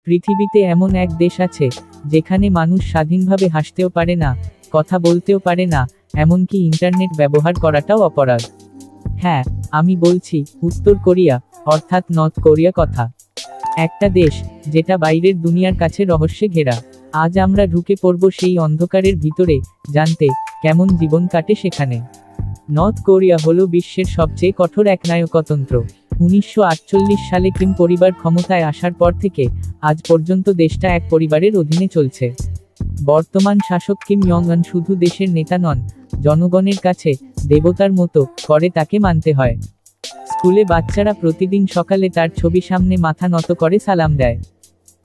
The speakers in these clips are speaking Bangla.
পৃথিবীতে এমন এক দেশ আছে যেখানে মানুষ স্বাধীনভাবে হাসতেও পারে না, কথা বলতেও পারে না, এমনকি ইন্টারনেট ব্যবহার করাটাও অপরাধ। হ্যাঁ, আমি বলছি উত্তর কোরিয়া, অর্থাৎ নর্থ কোরিয়া কথা। একটা দেশ যেটা বাইরের দুনিয়ার কাছে রহস্যে ঘেরা। আজ আমরা ঢুকে পড়ব সেই অন্ধকারের ভিতরে, জানতে কেমন জীবন কাটে সেখানে। নর্থ কোরিয়া হলো বিশ্বের সবচেয়ে কঠোর একনায়কতন্ত্র। 1948 সালে কিম পরিবার ক্ষমতায় আসার পর থেকে আজ পর্যন্ত দেশটা এক পরিবারের অধীনে চলছে। বর্তমান শাসক কিম ইয়ং আন শুধু দেশের নেতা নন, জনগণের কাছে দেবতার মতো করে তাকে মানতে হয়। স্কুলে বাচ্চারা প্রতিদিন সকালে তার ছবি সামনে মাথা নত করে সালাম দেয়।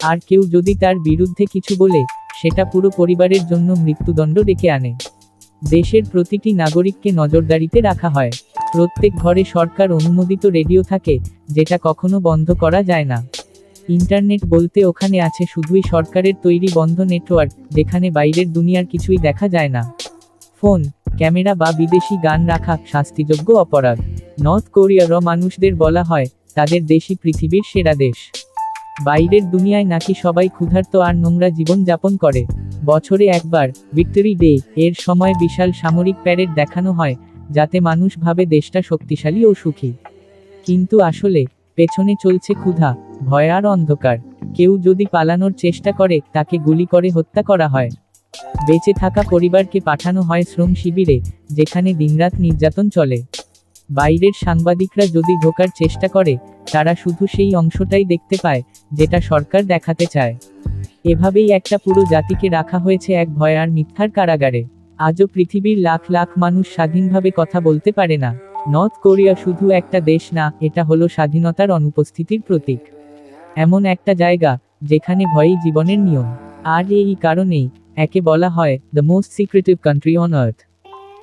আর কেউ যদি তার বিরুদ্ধে কিছু বলে, সেটা পুরো পরিবারের জন্য মৃত্যুদণ্ড ডেকে আনে। দেশের প্রতিটি নাগরিককে নজরদারিতে রাখা হয়। প্রত্যেক ঘরে সরকার অনুমোদিত রেডিও থাকে, যেটা কখনো বন্ধ করা যায় না। ইন্টারনেট বলতে ওখানে আছে শুধুই সরকারের তৈরি বন্ধ নেটওয়ার্ক, যেখানে বাইরের দুনিয়ার কিছুই দেখা যায় না। ফোন, ক্যামেরা বা বিদেশি গান রাখা শাস্তিযোগ্য অপরাধ। নর্থ কোরিয়ার মানুষদের বলা হয় তাদের দেশই পৃথিবীর সেরা দেশ। বাইরের দুনিয়ায় নাকি সবাই ক্ষুধার্ত আর নোংরা জীবন যাপন করে। বছরে একবার ভিক্টরি ডে এর সময় বিশাল সামরিক প্যারেড দেখানো হয়, যাতে মানুষ ভাবে দেশটা শক্তিশালী ও সুখী। কিন্তু আসলে পেছনে চলছে ক্ষুধা, ভয় আর অন্ধকার। কেউ যদি পালানোর চেষ্টা করে, তাকে গুলি করে হত্যা করা হয়। বেঁচে থাকা পরিবারকে পাঠানো হয় শ্রম শিবিরে, যেখানে দিনরাত নির্যাতন চলে। বাইরের সাংবাদিকরা যদি ঢোকার চেষ্টা করে, তারা শুধু সেই অংশটাই দেখতে পায় যেটা সরকার দেখাতে চায়। এভাবেই একটা পুরো জাতিকে রাখা হয়েছে এক ভয় আর মিথ্যার কারাগারে। আজও পৃথিবীর লাখ লাখ মানুষ স্বাধীনভাবে কথা বলতে পারে না। নর্থ কোরিয়া শুধু একটা দেশ না, এটা হলো স্বাধীনতার অনুপস্থিতির প্রতীক। এমন একটা জায়গা যেখানে ভয়ই জীবনের নিয়ম। আর এই কারণেই একে বলা হয় the most secretive country on earth.